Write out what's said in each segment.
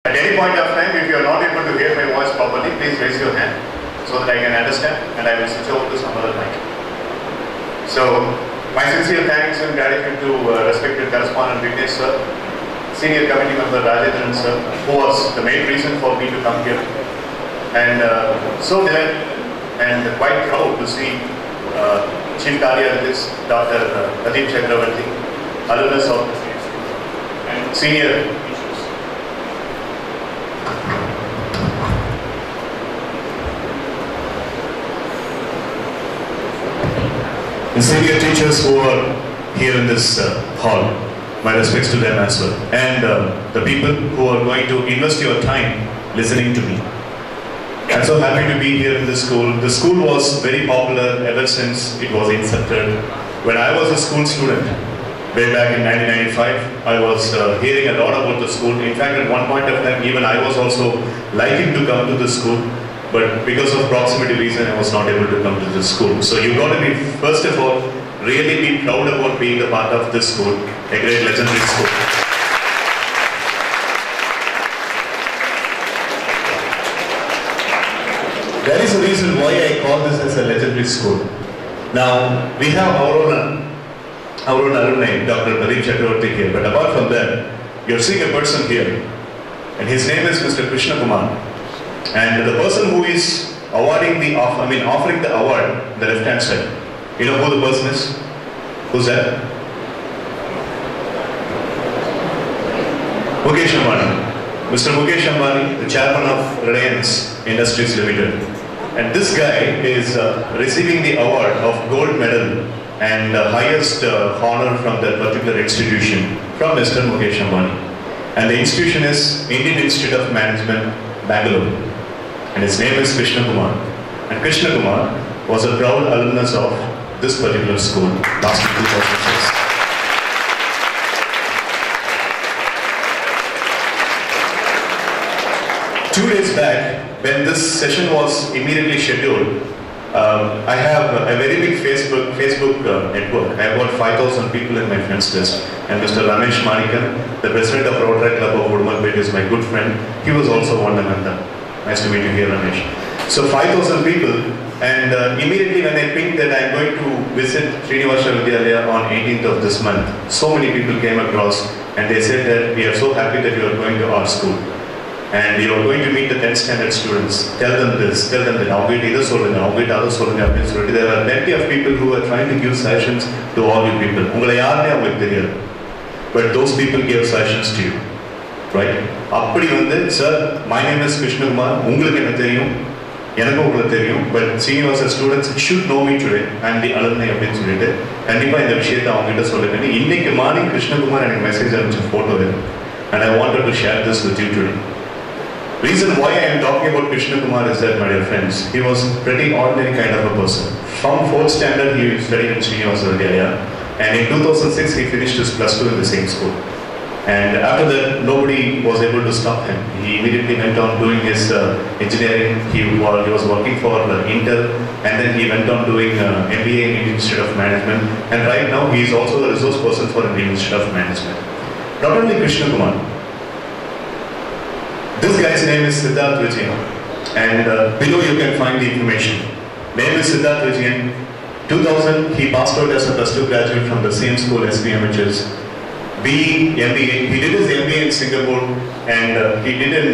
At any point of time, if you are not able to hear my voice properly, please raise your hand so that I can understand and I will switch over to some other mic. So, my sincere thanks and gratitude to respected correspondent Vignesh sir, senior committee member Rajendran sir, who was the main reason for me to come here. And so delighted and quite proud to see Chief Cardiologist Dr. Pradeep Chakravarti, alumnus of and senior the senior teachers who are here in this hall, my respects to them as well, and the people who are going to invest your time listening to me. I'm so happy to be here in this school. The school was very popular ever since it was incepted. When I was a school student, way back in 1995, I was hearing a lot about the school. In fact, at one point of time, even I was also liking to come to the school. But because of proximity reason, I was not able to come to this school. So you've got to be, first of all, really be proud about being a part of this school, a great legendary school. There is a reason why I call this as a legendary school. Now, we have our own alumni, Dr. Pradeep Chakravarti here. But apart from that, you're seeing a person here, and his name is Mr. Krishna Kumar. And the person who is awarding the offering the award, the left-hand side, you know who the person is? Who's that? Mukesh Ambani. Mr. Mukesh Ambani, the chairman of Reliance Industries Limited. And this guy is receiving the award of gold medal and highest honor from that particular institution from Mr. Mukesh Ambani. And the institution is Indian Institute of Management, Bangalore. And his name is Krishna Kumar. And Krishna Kumar was a proud alumnus of this particular school last 2006. 2 days back, when this session was immediately scheduled, I have a very big Facebook network. I have about 5,000 people in my friends list. And Mr. Ramesh Manikandan, the president of Rotary Club of Udumalpet, is my good friend. He was also one among them. Nice to meet you here, Ramesh. So 5,000 people, and immediately when I picked that I'm going to visit Srinivasa Vidyalaya on 18th of this month, so many people came across and they said that we are so happy that you are going to our school. And you are going to meet the 10th standard students. Tell them this, tell them that. There are plenty of people who are trying to give suggestions to all you people. But those people gave suggestions to you. Right? அப்படி வந்து sir my name is Krishna Kumar, உங்களுக்கு என்ன தெரியும், எனக்கு உங்களுக்கு தெரியும், but Srinivasa students should know me today. I'm the alumni அப்படின்னு சொல்லிட்டு கண்டிப்பா இந்த விஷயத்தை அவங்க கிட்ட சொல்லுங்க. இன்னைக்கு மார்னிங் Krishna Kumar எனக்கு மெசேஜ் அனுப்பிச்ச போட்டோ இது, and I wanted to share this with you today. Reason why I am talking about Krishna Kumar is that, my dear friends, he was pretty ordinary kind of a person. From 4th standard he studied in Srinivasa Vidyalaya, and in 2006 he finished his +2 in the same school. And after that, nobody was able to stop him. He immediately went on doing his engineering. He was working for Intel, and then he went on doing MBA in Indian Institute of Management. And right now, he is also the resource person for Indian Institute of Management. Not only Krishna Kumar. This guy's name is Siddharth Vijayan, and below you can find the information. Name is Siddharth Vijayan. 2000, he passed out as a +2 graduate from the same school, SVMHSS. MBA. He did his MBA in Singapore, and he did in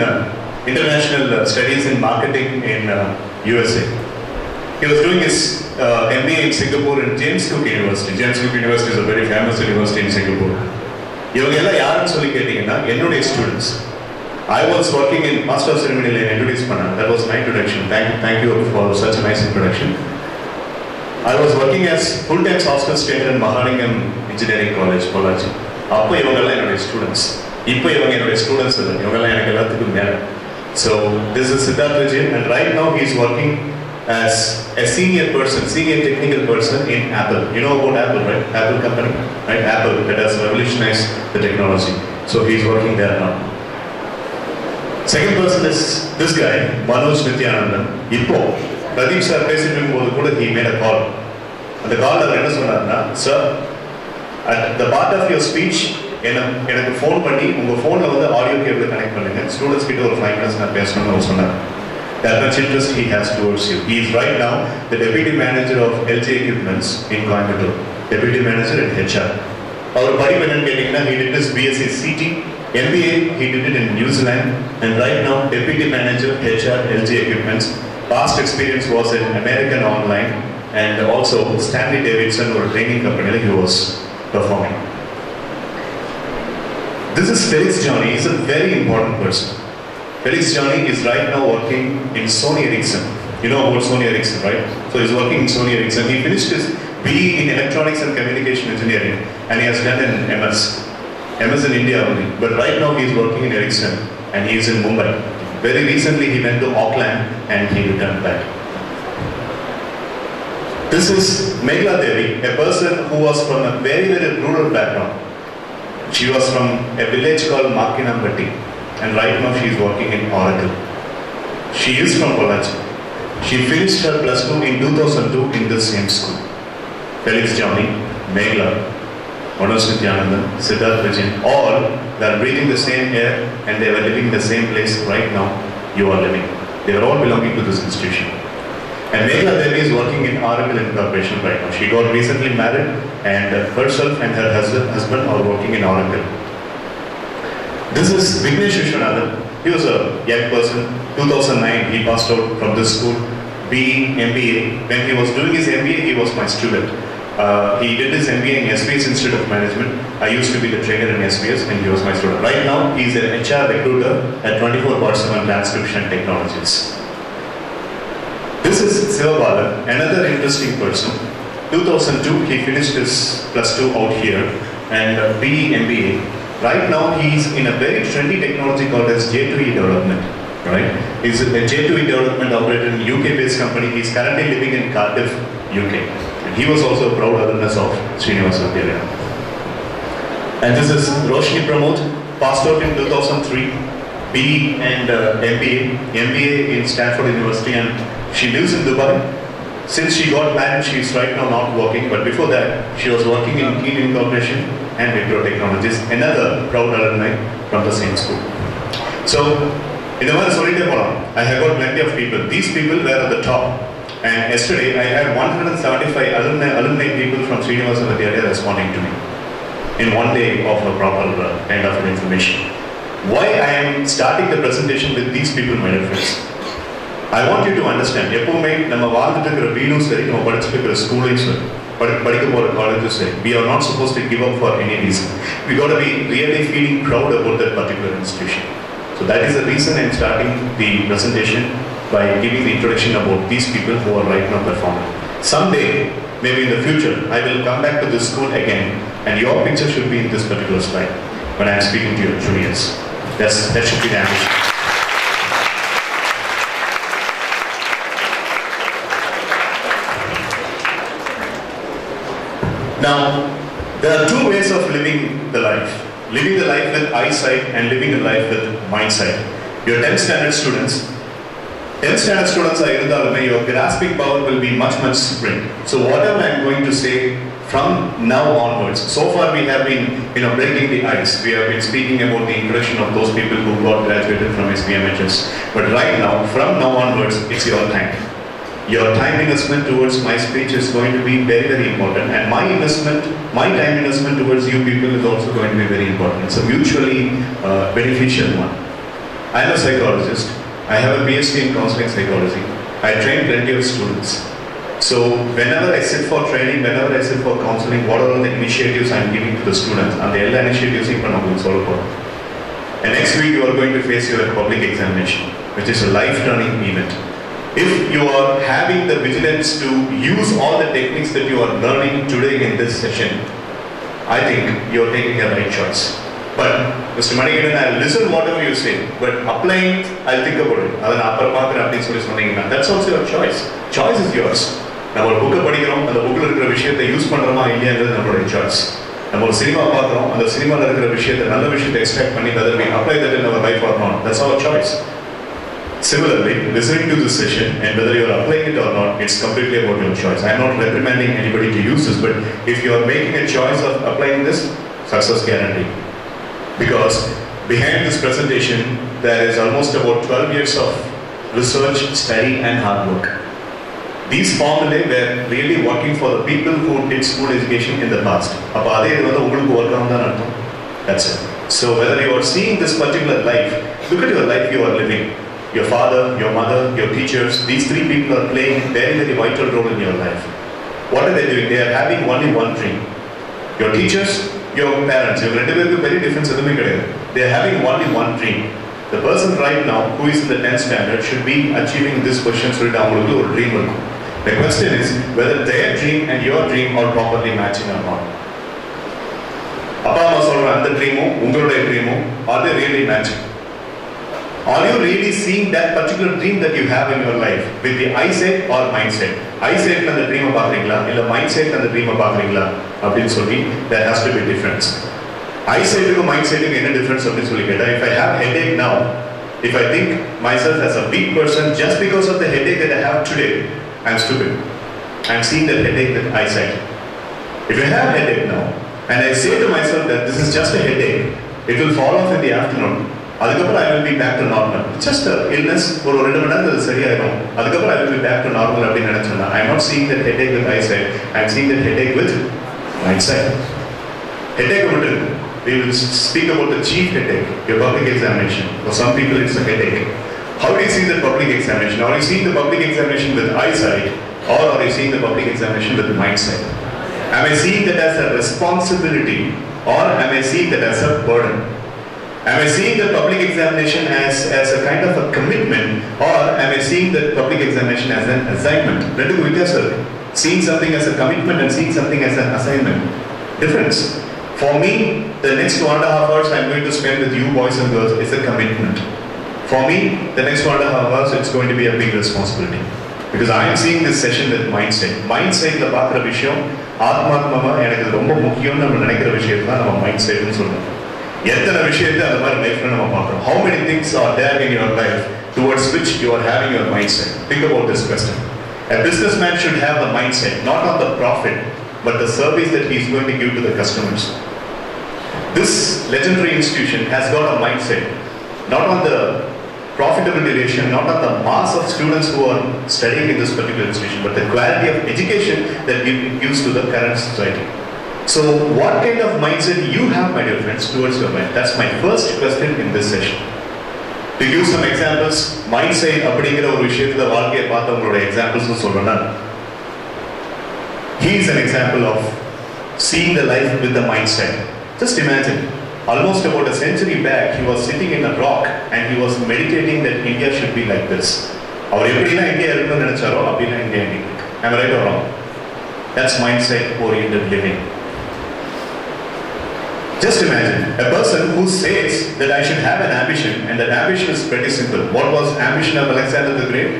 international studies in marketing in USA. He was doing his MBA in Singapore in James Cook University. James Cook University is a very famous university in Singapore. இவங்க எல்லாம் யாருன்னு சொல்லி கேட்டீங்கன்னா என்னுடைய students. I was working in Master of Ceremony introduce பண்ண. That was my introduction. Thank you for such a nice introduction. I was working as full-time software trainer in Mahalingam Engineering College, Polachi. அப்போ இவங்கெல்லாம் என்னுடைய students. இப்போ இவங்க என்னுடைய students இல்லை, இவங்கெல்லாம் எனக்கு எல்லாத்துக்கும் மேலே. So this is Siddharth Vijayan, and right now he is working as a senior technical person in Apple. You know about Apple, right? Apple company, right? Apple that has revolutionized the technology. So he is working there now. Second person is this guy, Manoj Nityanandan. இப்போ Pradeep sir பேசிட்டு இருக்கும்போது கூட he made a call. அந்த கால் அவர் என்ன சொன்னார்னா, sir, at the part of your speech, எனக்கு phone பண்ணி உங்கள் ஃபோனில் வந்து ஆடியோ கேபிள் கனெக்ட் பண்ணுங்க, ஸ்டூடெண்ட்ஸ் கிட்ட ஒரு 5 minutes நான் பேசணும்னு அவர் சொன்னார். That much interest he has towards you. He is right now the deputy manager of LG Equipments in Coimbatore. Deputy manager at HR. Our படிப்பு என்னன்னு கேட்டீங்கன்னா, he did his BSc CT, MBA he did it in New Zealand, and right now deputy manager HR LG Equipments. Past experience was in American Online and also Stanley Davidson or a training company he was performing. This is Felix Johnny. He is a very important person. Felix Johnny is right now working in Sony Ericsson. You know about Sony Ericsson, right? So he's working in Sony Ericsson. He finished his BE in Electronics and Communication Engineering, and he has done an MS in India only. But right now he is working in Ericsson, and he is in Mumbai. Very recently he went to Auckland and he returned back. This is Meghla Devi, a person who was from a very, very rural background. She was from a village called Makinambatti, and right now she is working in Oracle. She is from Pollachi. She finished her plus 2 in 2002 in the same school. Felix Johnny, Meghla, Manoj Nityanandan, Siddharth Vijay, all they are breathing the same air and they were living in the same place right now you are living. They are all belonging to this institution. And Meghla Devi is working in Oracle Incorporation right now. She got recently married and herself and her husband are working in Oracle. This is Vignesh Vishwanathan. He was a young person. 2009 he passed out from this school, BE, MBA. When he was doing his MBA, he was my student. He did his MBA in SBS Institute of Management. I used to be the trainer in SBS and he was my student. Right now, he is an HR recruiter at 24/7 Transcription Technologies. This is Sivabalan, another interesting person. 2002, he finished his plus 2 out here and BE MBA. Right now, he is in a very trendy technology called as J2E development. Right? He's a J2E development operator in UK-based company. He's currently living in Cardiff, UK. He was also a proud alumnus of Srinivasa Vidyalaya. And this is Roshni Pramod, passed out in 2003, BE and MBA in Stanford University, and she lives in Dubai. Since she got married, she is right now not working, but before that, she was working in Keen Incorporation and Wipro Technologies, another proud alumni from the same school. So, in the I have got plenty of people. These people were at the top. And yesterday, I had 175 alumni people from Srinivasa Vidyalaya responding to me in one day of a proper kind of information. Why I am starting the presentation with these people, my dear friends? I want you to understand, we are not supposed to give up for any reason. We got to be really feeling proud about that particular institution. So that is the reason I am starting the presentation by giving the introduction about these people who are right now performing. Someday, maybe in the future, I will come back to this school again and your picture should be in this particular slide when I am speaking to your juniors. That should be the ambition. Now, there are two ways of living the life. Living the life with eyesight and living the life with mindsight. Your 10th standard students are your grasping power will be much spring. So whatever I am going to say from now onwards, so far we have been breaking the ice. We have been speaking about the introduction of those people who got graduated from SVMHS. But right now, from now onwards, it's your time. Your time investment towards my speech is going to be very, very important, and my time investment towards you people is also going to be very important. It's a mutually beneficial one. I am a psychologist. I have a PhD in counseling psychology. I train plenty of students. So whenever I sit for training, whenever I sit for counseling, what are all the initiatives I am giving to the students? And the initiatives and next week you are going to face your public examination, which is a life-turning event. If you are having the vigilance to use all the techniques that you are learning today in this session, I think you are taking a right choice. But Mr. Manikandan, I will listen whatever you say, but applying, I will think about it. That's also your choice. Choice is yours. Now, we book and the book use choice. Now, cinema and the cinema expect whether we apply that in our life or not. That's our choice. Similarly, listening to this session and whether you are applying it or not, it's completely about your choice. I am not reprimanding anybody to use this, but if you are making a choice of applying this, success guarantee. Because behind this presentation, there is almost about 12 years of research, study and hard work. These formulae were really working for the people who did school education in the past. That's it. So whether you are seeing this particular life, look at your life you are living. Your father, your mother, your teachers, these three people are playing a very, very vital role in your life. What are they doing? They are having only one dream. Your teachers, your parents, your relative, very different. They are having only one dream. The person right now who is in the 10th standard should be achieving this question so that dream. The question is whether their dream and your dream are properly matching or not. Appa Amma solra and dream, ungaloda dream, are they really matching? Are you really seeing that particular dream that you have in your life with the eyesight or mindset? Eyesight and the dream of Bakringla, or mindset and the dream of Bakringla, there has to be a difference. Eyesight and mindset is a difference. If I have headache now, if I think myself as a weak person just because of the headache that I have today, I am stupid. I am seeing that headache with eyesight. If I have headache now, and I say to myself that this is just a headache, it will fall off in the afternoon. I will be back to normal. Just an illness, I will be back to normal. I am not seeing that headache with eyesight, I am seeing that headache with mindset. Headache, we will speak about the chief headache, your public examination. For some people it's a headache. How do you see the public examination? Are you seeing the public examination with eyesight, or are you seeing the public examination with mindset? Am I seeing that as a responsibility, or am I seeing that as a burden? Am I seeing the public examination as a kind of a commitment, or am I seeing the public examination as an assignment? Seeing something as a commitment and seeing something as an assignment. Difference. For me, the next 1.5 hours I am going to spend with you boys and girls is a commitment. For me, the next 1.5 hours it's going to be a big responsibility. Because I am seeing this session with mindset. Mindset la paakra vishayam, atmatmama enakku romba mukkiyamnu nam nenikira vishayam da nama mindset nu solrom. Ethana vishayatha adha mari life la nama paakrom. How many things are there in your life towards which you are having your mindset? Think about this question. A businessman should have the mindset not on the profit, but the service that he is going to give to the customers. This legendary institution has got a mindset not on the profitability ratio, not on the mass of students who are studying in this particular institution, but the quality of education that we gives to the current society. So what kind of mindset you have, my dear friends, towards your mind? That's my first question in this session. To give some examples, mindset அப்படிங்கிற ஒரு விஷயத்துல வாழ்க்கையை பார்த்த உங்களோட examples சொல்றேன்னா, he is an example of seeing the life with the mindset. Just imagine, almost about a century back, he was sitting in a rock and he was meditating that India should be like this. அவர் எப்படிலாம் India இருக்குன்னு நினைச்சாரோ அப்படிலாம் India இருக்கு. Am I right or wrong? That's mindset oriented living. Just imagine a person who says that I should have an ambition, and that ambition is pretty simple. What was ambition of Alexander the Great?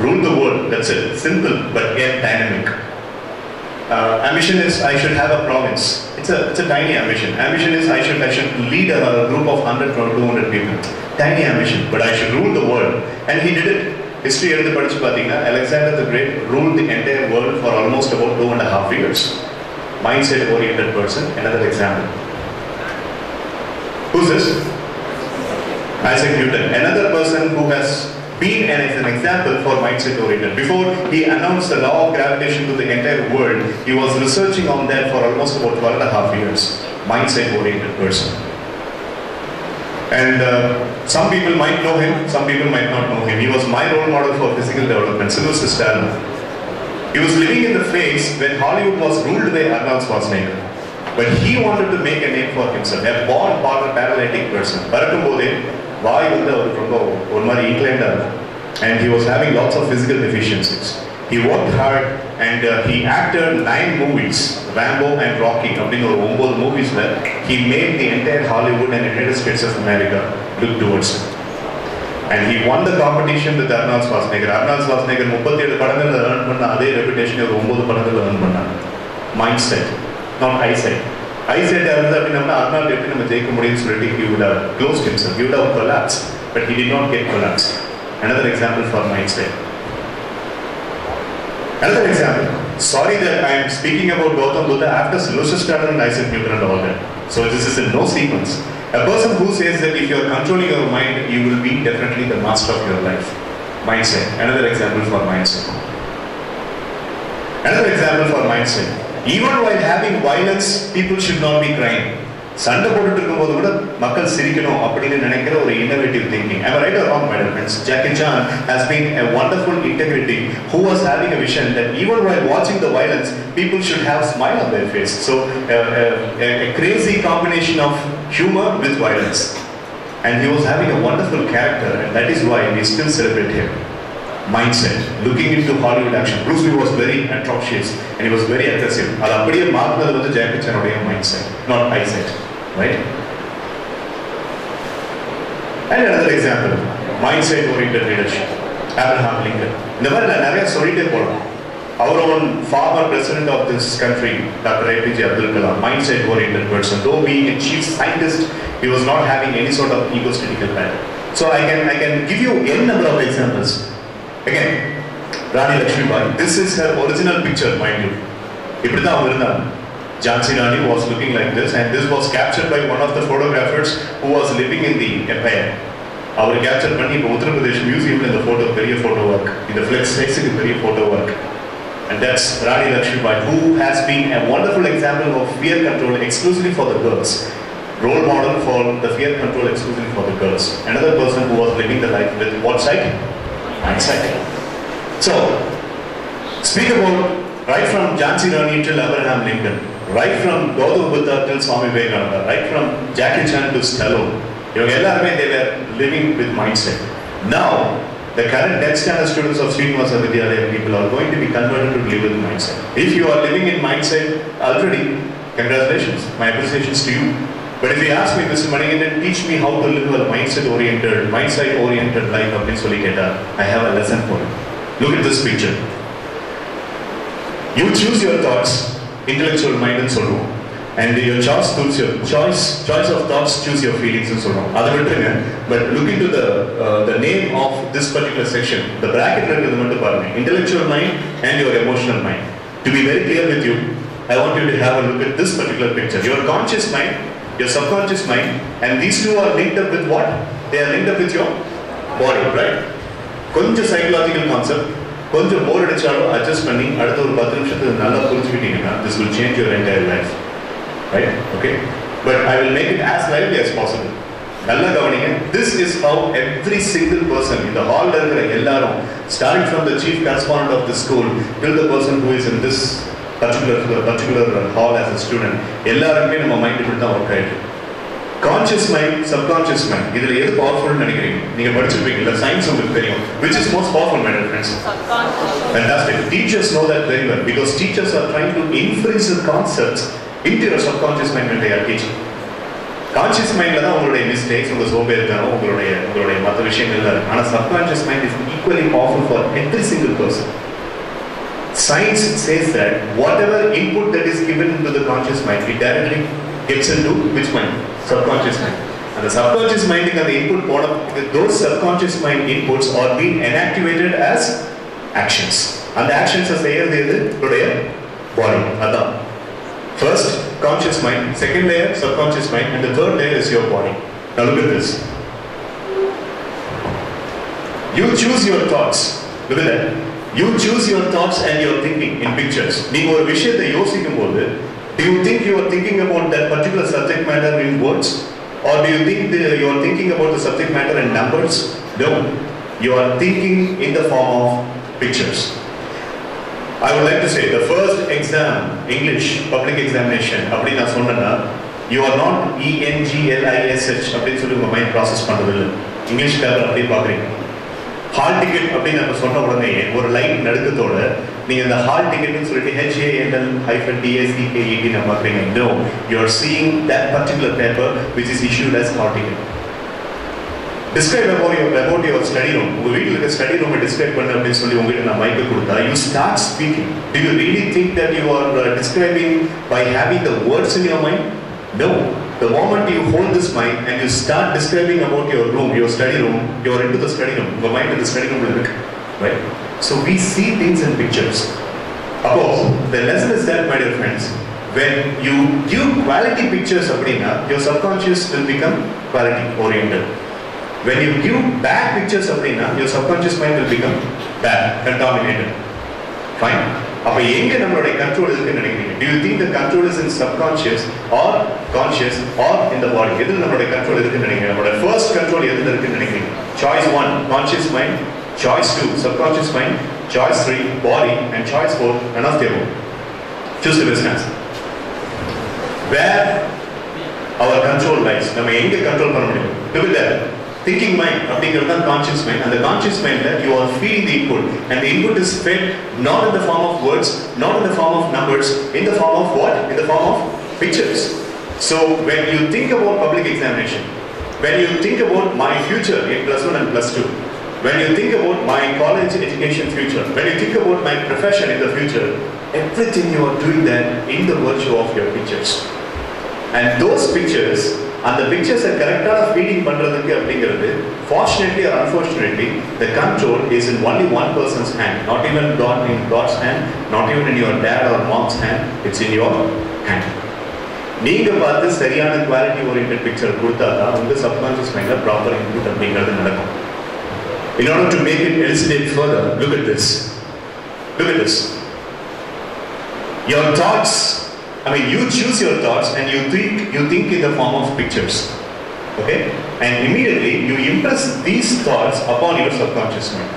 Rule the world. That's it. Simple but yet dynamic. Ambition is I should have a province. It's a tiny ambition. Ambition is I should lead a group of 100 or 200 people. Tiny ambition, but I should rule the world. And he did it. History எடுத்து படிச்சு பாத்தீங்கன்னா Alexander the Great ruled the entire world for almost about 2.5 years. Mindset oriented person. Another example. Who's this? Isaac Newton. Another person who has been and is an example for mindset oriented. Before he announced the law of gravitation to the entire world, he was researching on that for almost about 12.5 years. Mindset oriented person. And some people might know him, some people might not know him. He was my role model for physical development, Sylvester Stallone. He was living in the phase when Hollywood was ruled by Arnold Schwarzenegger. But he wanted to make a name for himself, a born paralytic person. And he was having lots of physical deficiencies. He worked hard and he acted 9 movies, Rambo and Rocky, movies where he made the entire Hollywood and United States of America look towards him. And he won the competition with Arnold Schwarzenegger. Arnold Schwarzenegger 37 படங்கள்ல earn பண்ண அதே reputation 9 படங்கள்ல earn பண்ணாங்க. Mindset, not eyesight. Eyesight இருந்தா அப்படின்னா Arnold எப்படி நம்ம ஜெயிக்க முடியும்னு சொல்லிட்டு he would have closed himself, he would have collapsed, but he did not get collapsed. Another example for mindset. Another example. Sorry that I am speaking about Gautam Buddha after Sylvester Stallone and Isaac Newton and all that. So this is in no sequence. A person who says that if you are controlling your mind, you will be definitely the master of your life. Mindset. Another example for mindset. Another example for mindset. Even while having violence, people should not be crying. சண்டை போட்டுட்டு இருக்கும்போது கூட மக்கள் சிரிக்கணும் அப்படின்னு நினைக்கிற ஒரு innovative thinking. Am I right or wrong, my dear friends? Jackie Chan has been a wonderful integrity who was having a vision that even while watching the violence, people should have a smile on their face. So a crazy combination of humor with violence. And he was having a wonderful character, and that is why we still celebrate him. Mindset. Looking into Hollywood action. Bruce Lee was very atrocious and he was very aggressive. அது அப்படியே மாற்றினது வந்து Jackie Chan உடைய mindset, not eyesight. Right? And another example, mindset-oriented leadership. Abraham Lincoln. இந்த மாதிரி நான் நிறைய சொல்லிட்டே போகலாம். Our own former president of this country, Dr. APJ Abdul Kalam, mindset-oriented person. Though being a chief scientist, he was not having any sort of egotistical pattern. So I can give you n number of examples. Again, Rani Lakshmibai. This is her original picture, mind you. இப்படி தான் அவங்க இருந்தாங்க. Jhansi Rani was looking like this, and this was captured by one of the photographers who was living in the empire. Our capture பண்ணி இப்போ உத்தர பிரதேஷ் மியூசியம்ல இந்த photo பெரிய photo work, இந்த flex சைஸ்க்கு பெரிய photo work. And that's Rani Lakshmibai, who has been a wonderful example of fear control exclusively for the girls. Role model for the fear control exclusively for the girls. Another person who was living the life with what side? Mindset. So, speak about right from Jhansi Rani till Abraham Lincoln, right from Gautama Buddha till Swami Vivekananda, right from Jackie Chan to Stallone. They were living with mindset. Now, the current 10th standard students of Srinivasa Vidyalaya people are going to be converted to live with mindset. If you are living in mindset already, congratulations, my appreciations to you. But if you ask me, Mr. Manikandan, teach me how to live a mindset-oriented life, I have a lesson for you. Look at this picture. You choose your thoughts, intellectual mind and sorrow, and your choice of thoughts choose your feelings and sorrow. But look into the name of this particular section. The bracket intellectual mind and your emotional mind. To be very clear with you, I want you to have a look at this particular picture. Your conscious mind, your subconscious mind, and these two are linked up with what? They are linked up with your body, right? கொஞ்சம் psychological concept, கொஞ்சம் more அடிச்சாலும் adjust பண்ணி அடுத்த ஒரு 10 நிமிஷத்துக்கு நல்லா புரிஞ்சுக்கிட்டீங்கன்னா this will change your entire life, right? Okay, but I will make it as lively as possible. நல்லா கவனிங்க. This is how every single person in the hall இருக்கிற எல்லாரும், starting from the chief correspondent of the school till the person who is in this particular hall as a student, எல்லாருமே நம்ம mind இப்படி தான் work ஆயிட்டு. Conscious mind, subconscious mind. இதுல எது பவர்ஃபுல்னு நினைக்கிறீங்க? நீங்க படிச்சிருப்பீங்கல்ல, சயின்ஸ் உங்களுக்கு தெரியும். Which is most powerful, my dear friends? Fantastic. Teachers know that very well because teachers are trying to influence the concepts into your subconscious mind when they are teaching. Conscious mindல தான் உங்களுடைய mistakes, உங்க சோம்பேறித்தனம், உங்களுடைய மற்ற விஷயங்கள் தான். ஆனா subconscious mind is equally powerful for every single person. Science says that whatever input that is given into the conscious mind, it directly gets into which mind? Subconscious mind. And the subconscious mind is the input, those subconscious mind inputs are being inactivated as actions. And the actions are saying today body. That's first conscious mind, second layer subconscious mind, and the third layer is your body. Now look at this. You choose your thoughts. Look at that. You choose your thoughts and your thinking in pictures. நீங்க ஒரு விஷயத்தை யோசிக்கும் போது, do you think you are thinking about that particular subject matter in words, or do you think you are thinking about the subject matter in numbers? No, you are thinking in the form of pictures. I would like to say the first exam, English public examination, அப்படி நான் சொன்னேன்னா, you are not ENGLISH அப்படின்னு சொல்லி உங்க mind process பண்றது. English paper அப்படி பார்க்குறீங்க. Hall ticket அப்படின்னு நம்ம சொன்ன உடனே ஒரு லைன் நடுக்கத்தோட நீங்க இந்த ஹால் டிக்கெட்னு சொல்லிட்டு HANL-DACKET நம்ம பார்க்குறீங்க. No, you are seeing that particular paper which is issued as hall ticket. Describe about your study room. உங்க வீட்டில் இருக்க ஸ்டடி ரூமை டிஸ்கிரைப் பண்ண அப்படின்னு சொல்லி உங்ககிட்ட நான் மைக்கை கொடுத்தா, you start speaking. Do you really think that you are describing by having the words in your mind? No. The moment you hold this mic and you start describing about your room, your study room, you are into the study room. Your mind in the study room will look, right? So we see things in pictures. Above, the lesson is that, my dear friends, when you give quality pictures அப்படினா your subconscious will become quality oriented. When you give bad pictures அப்படினா your subconscious mind will become bad, contaminated. Fine. அப்ப எங்க நம்மளுடைய control இருக்குன்னு நினைக்கிறீங்க? Do you think the control is in subconscious or conscious or in the body? எதுல நம்மளுடைய control இருக்குன்னு நினைக்கிறீங்க? நம்மளுடைய first control எதுல இருக்குன்னு நினைக்கிறீங்க? Choice 1 conscious mind, choice 2 subconscious mind, choice 3 body, and choice 4 none of them. Choose the best answer. Where our control lies? நம்ம எங்க கண்ட்ரோல் பண்ண முடியும்? Do it there. Thinking mind அப்படிங்கிறது தான் conscious mind. And the conscious mind that you are feeding the input, and the input is fed not in the form of words, not in the form of numbers, in the form of what? In the form of pictures. So when you think about public examination, when you think about my future in +1 and +2, when you think about my college education future, when you think about my profession in the future, everything you are doing that in the virtue of your pictures. And those pictures, and the pictures are correctly feeding பண்றதுக்கு அப்படிங்கிறது, fortunately or unfortunately, the control is in only one person's hand, not even in God's hand, not even in your dad or mom's hand, it's in your hand. நீங்க பார்த்து சரியான quality oriented picture கொடுத்தாதான் உங்க subconscious மைண்ட்ல proper input அப்படிங்கிறது நடக்கும். In order to make it elucidate further, look at this. Look at this. Your thoughts, I mean, you choose your thoughts and you think in the form of pictures. Okay? And immediately you impress these thoughts upon your subconscious mind.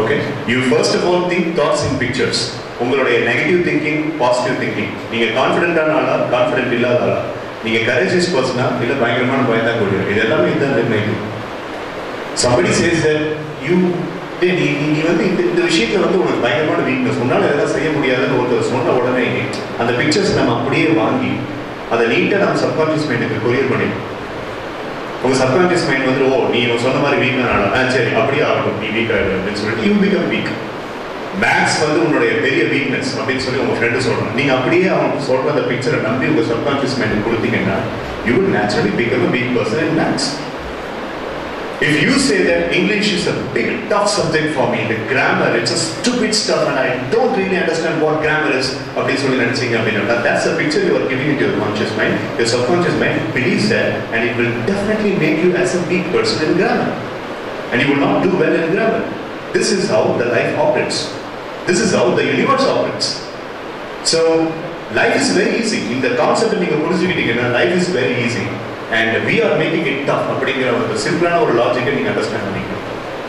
Okay? You first of all think thoughts in pictures. உங்களுடைய negative thinking, positive thinking. நீங்க கான்ஃபிடென்ட்டான ஆளா, confident இல்லாத ஆளா, நீங்க courageous பர்சனா இல்ல பயங்கரமான பயந்தா கூடிய, இது எல்லாமே இதுதான் நிர்ணயிக்கும். Somebody says that you நீ வந்து இந்த விஷயத்துல வந்து உனக்கு பயங்கரமான வீக்னஸ், உன்னால எதாவது செய்ய முடியாதுன்னு ஒருத்தர் சொன்ன உடனே அந்த பிக்சர்ஸ் நம்ம அப்படியே வாங்கி அதை நீட்டா நம்ம சப்கான்ஷியஸ் மைண்டுக்கு கொரியர் பண்ணிடுவோம். உங்க சப்கான்ஷியஸ் மைண்ட் வந்து ஓ நீ சொன்ன மாதிரி வீக்கான சரி அப்படியே ஆகணும், நீ வீக் ஆகிடும் அப்படின்னு சொல்லிட்டு யூ பிகம் வீக். மேக்ஸ் வந்து உன்னுடைய பெரிய வீக்னஸ் அப்படின்னு சொல்லி உங்க ஃப்ரெண்டு சொல்றான். நீங்க அப்படியே அவன் சொல்ற அந்த பிக்சரை நம்பி உங்க சப்கான்ஷியஸ் மைண்டுக்கு கொடுத்தீங்கன்னா you will naturally become a weak person in maths. If you say that English is a big tough subject for me, the grammar, it's a stupid stuff and I don't really understand what grammar is, that's the picture you are giving into your conscious mind. Your subconscious mind believes that and it will definitely make you as a weak person in grammar. And you will not do well in grammar. This is how the life operates. This is how the universe operates. So, life is very easy. In the concept of life is very easy. And we are making it tough. அப்படிங்கிற ஒரு சிம்பிளான ஒரு லாஜிக்கை நீங்க understand பண்ணிக்கணும்.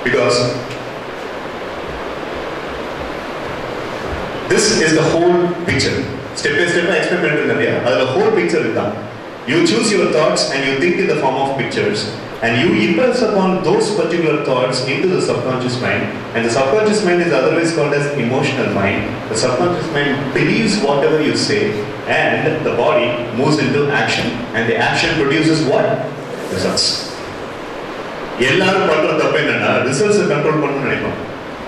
Because this is the whole picture. Step by step explain பண்ணிட்டு இல்லையா, அதுல whole picture இதுதான். You choose your thoughts and you think in the form of pictures and you impress upon those particular thoughts into the subconscious mind, and the subconscious mind is otherwise called as emotional mind. The subconscious mind believes whatever you say and the body moves into action and the action produces what? Results. எல்லாரும் பண்ற தப்பு என்னன்னா results control பண்ணணும்னு நினைப்போம்.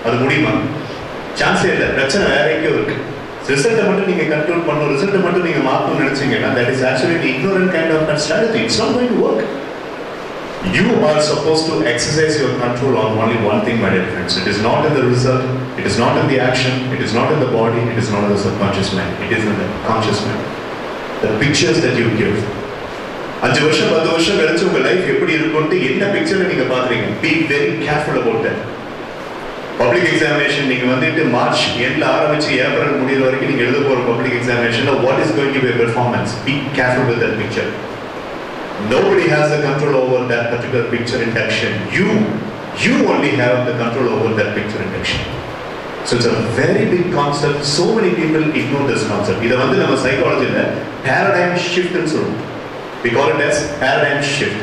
அது முடியுமா? சான்ஸே இல்லை. பிரச்சனை வேற எங்கேயோ இருக்கு. ரிசல்ட்டை மட்டும் நீங்க கண்ட்ரோல் பண்ணணும், ரிசல்ட்டை மட்டும் நீங்க மாற்றணும்னு நினைச்சீங்கன்னா that is actually the ignorant kind of strategy. It's not going to work. You are supposed to exercise your control on only one thing, my dear friends. It is not in the result, it is not in the action, it is not in the body, it is not in the subconscious mind, it is in the conscious mind. The pictures that you give. 5 வருஷம் 10 வருஷம் கழிச்சு உங்க life எப்படி இருக்கும்னு என்ன பிக்சரை நீங்க பாக்குறீங்க? Be very careful about that. Public examination நீங்க வந்துட்டு மார்ச் எண்ட்ல ஆரம்பிச்சு ஏப்ரல் முடிகிற வரைக்கும் நீங்க எழுத போற public எக்ஸாமினேஷன்ல what is going to be a performance? Be careful with that picture. Nobody has the control over that particular picture induction. You only have the control over that picture induction. So it's a very big concept. So many people ignore this concept. இத வந்து நம்ம சைக்காலஜில paradigm shift ன்னு சொல்றோம். We call it as paradigm shift.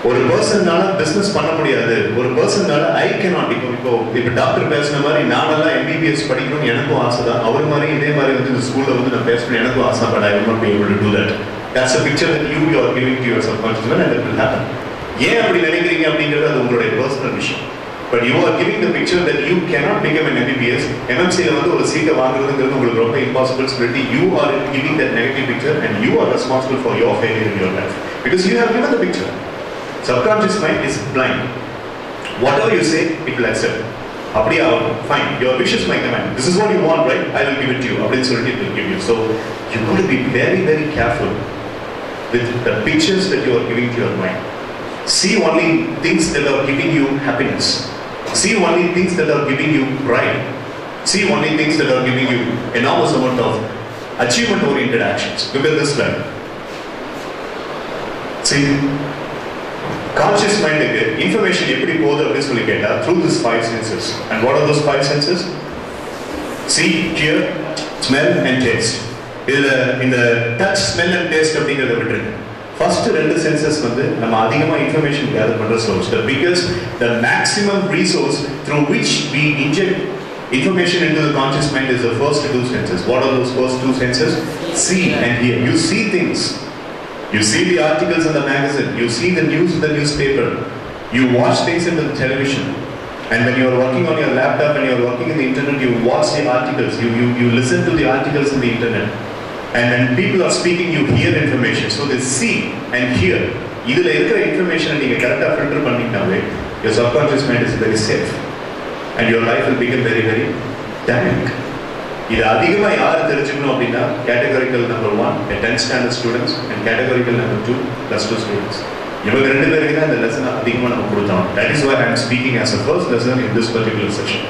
ஒரு பர்சன்னால business பண்ண முடியாது, ஒரு பர்சன்னால ஐ cannot இப்போ டாக்டர் பேசுன மாதிரி நானெல்லாம் எம்பிபிஎஸ் படிக்கணும்னு எனக்கும் ஆசை தான். அவர் மாதிரி இதே மாதிரி வந்து இந்த ஸ்கூல்ல வந்து நான் பேசணும் எனக்கும் ஆசை, but I will not be able to do that. That's a picture that you are giving to your subconscious mind and it will happen. ஏன் அப்படி நினைக்கிறீங்க அப்படிங்கிறது அது உங்களுடைய பர்சனல் விஷயம். But you are giving the picture that you cannot become an MBBS. MMCல வந்து ஒரு சீட்டை வாங்குறதுங்கிறது உங்களுக்கு ரொம்ப impossibility. You are giving that negative picture and you are responsible for your failure in your life because you have given the picture. Subconscious mind is blind. Whatever you say, it will accept. Fine, your wish is my command. This is what you want, right? I will give it to you. It will give you. So you got to be very, very careful with the pictures that you are giving to your mind. See only things that are giving you happiness. See only things that are giving you pride. See only things that are giving you enormous amount of achievement-oriented actions. Look at this slide. See, conscious mind information எப்படி போகுது அப்படின்னு சொல்லி கேட்டா through these 5 senses. And what are those 5 senses? See, hear, smell and taste. இதுல இந்த touch, smell and taste அப்படிங்கறத விட்டுருங்க. First ரெண்டு senses வந்து நம்ம அதிகமா information gather பண்ற source. The biggest, the maximum resource through which we inject information into the conscious mind is the first 2 senses. What are those first 2 senses? See and hear. You see things. You see the articles in the magazine. You see the news in the newspaper. You watch things in the television. And when you are working on your laptop and you are working in the internet, you watch the articles. You listen to the articles in the internet. And when people are speaking, you hear information. So they see and hear. Idhula irukra information neenga correct ah filter panningnaave, your subconscious mind is very safe. And your life will become very, very dynamic. இது அதிகமா யார் தெரிஞ்சுக்கணும் அப்படின்னா categorical number 1 10th standard students and categorical number 2 plus 2 students. இவங்க ரெண்டு பேருக்கு தான் இந்த லெசன் அதிகமா நம்ம கொடுத்தோம். That is why I am speaking as a first lesson in this particular session.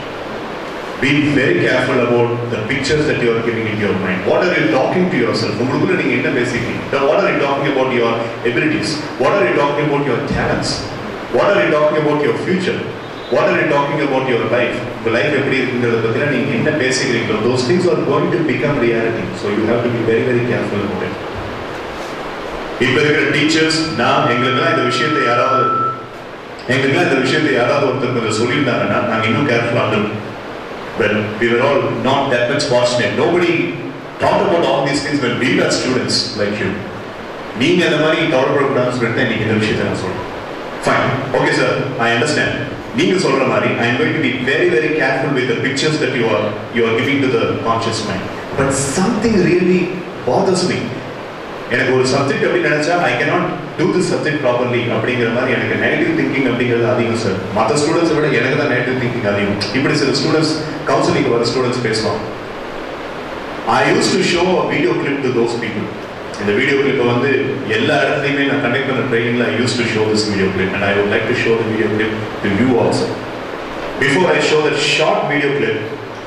Be very careful about the pictures that you are giving in your mind. What are you talking to yourself? உங்களுக்குள்ள நீங்க என்ன பேசிக்கிறீங்க? What are you talking about your abilities? What are you talking about your talents? What are you talking about your future? What are you talking about your life? The life எப்படி இருக்குங்கிறத பத்தினா நீங்க என்ன பேசிக்கிறீங்களோ those things are going to become reality. So you have to be very, very careful about it. இப்ப இருக்கிற teachers எங்களுக்கெல்லாம் இந்த விஷயத்தை யாராவது ஒருத்தர் கொஞ்சம் சொல்லியிருந்தாங்கன்னா நாங்கள் இன்னும் கேர்ஃபுல்லாக இருந்தோம். But we were all not that much fortunate. Nobody talked about all these things when we were students like you. நீங்க அந்த மாதிரி கவலைப்படக்கூடாதுன்னு சொல்லிட்டு இன்னைக்கு இந்த விஷயத்தை நான் சொல்றேன். Fine. Okay sir, I understand. நீங்க சொல்ற மாதிரி I am going to be very, very careful with the pictures that you are giving to the conscious mind. But something really bothers me. எனக்கு ஒரு சப்ஜெக்ட் அப்படி நினைச்சா I cannot do this subject properly அப்படிங்கிற மாதிரி எனக்கு negative thinking அப்படிங்கிறது அதிகம் sir. மற்ற ஸ்டூடெண்ட்ஸை விட எனக்கு தான் நெகட்டிவ் திங்கிங் அதிகம். இப்படி சில ஸ்டூடெண்ட்ஸ் கவுன்சிலிங் வர ஸ்டூடெண்ட்ஸ் பேசுவாங்க. I used to show a video clip to those people. இந்த வீடியோ கிளிப்பை வந்து எல்லா இடத்துலையுமே நான் கண்டக்ட் பண்ண ட்ரைனிங்ல I used to show this video clip and I would like to show the video clip to you also. Before I show that short video clip,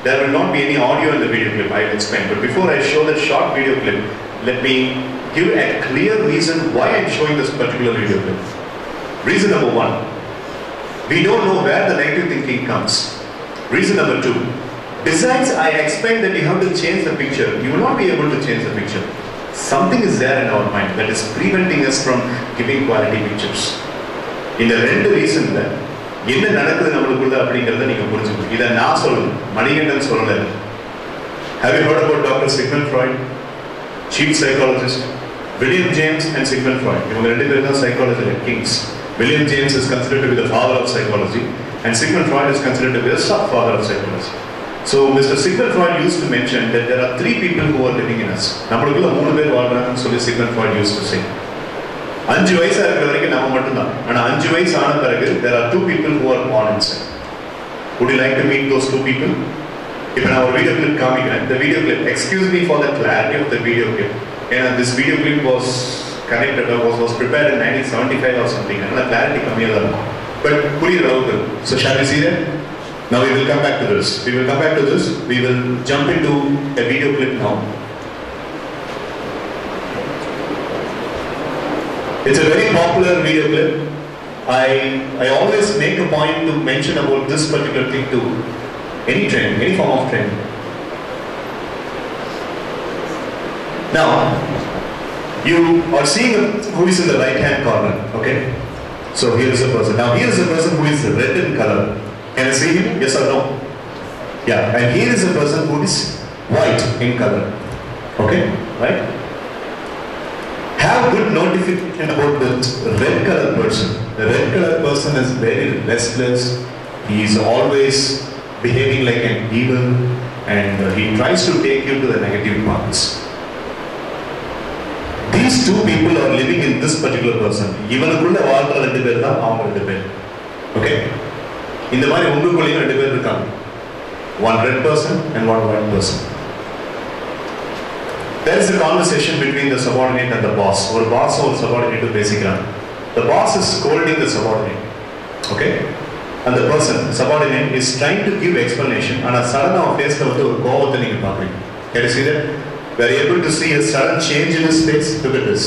there will not be any audio in the video clip, I will explain. But before I show that short video clip, let me give a clear reason why I am showing this particular video clip. Reason number 1, we don't know where the negative thinking comes. Reason number 2, besides I explained that you have to change the picture, you will not be able to change the picture. Something is there in our mind that is preventing us from giving quality pictures. இந்த ரெண்டு ரீசன்ல என்ன நடக்குது நம்மளுக்குள்ள அப்படிங்கறத நீங்க புரிஞ்சுக்கணும். இத நான் சொல்லல, மணிகண்டன் சொல்லல. Have you heard about Dr. Sigmund Freud, chief psychologist? William James and Sigmund Freud, இவங்க ரெண்டு பேரும் தான் psychology kings. William James is considered to be the father of psychology and Sigmund Freud is considered to be the stepfather of psychology. So Mr. Sigmund Freud used to mention that there are 3 people who are living in us. நம்மளுக்குள்ள 3 பேர் வாழ்றாங்கன்னு சொல்லி Sigmund Freud used to say. 5 வயசா இருக்கிற வரைக்கும் நம்ம மட்டும்தான். ஆனா 5 வயசு ஆன பிறகு there are 2 people who are born inside. Would you like to meet those 2 people? இப்போ நான் ஒரு வீடியோ கிளிப் காமிக்கிறேன். The video clip, excuse me for the clarity of the video clip. And this video clip was connected, was prepared in 1975 or something. And the clarity கம்மியா தான் இருக்கும். But புரியுற அளவுக்கு. So shall we see that? Now we will come back to this. We will jump into a video clip now. It's a very popular video clip. I always make a point to mention about this particular thing to any training, any form of training. Now, you are seeing who is in the right hand corner, okay? So here is a person. Now here is a person who is red in color. Can I see him? Yes or no? Yeah, and here is a person who is white in color. Okay, right? Have good notification about the red color person. The red color person is very restless. He is always behaving like an evil and he tries to take you to the negative paths. These 2 people are living in this particular person. Ivanukulla vaalra rendu per dhaan avanga rendu per. Okay? இந்த மாதிரி உங்களுக்குள்ளேயும் 2 பேர் இருக்காங்க. One red person and one white person. There is a conversation between the subordinate and the boss. ஒரு boss ஒரு subordinate பேசிக்கிறாங்க. The boss is scolding the subordinate. Okay? And the person, subordinate, is trying to give explanation. ஆனா சடனா அவன் ஃபேஸ்ல வந்து ஒரு கோபத்தை நீங்க பாக்குறீங்க. Can you see that? We are able to see a sudden change in his face. Look at this.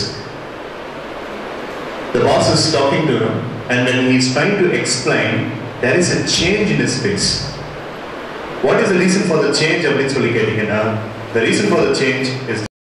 The boss is talking to him, and when he is trying to explain, there is a change in his face. What is the reason for the change? The reason for the change is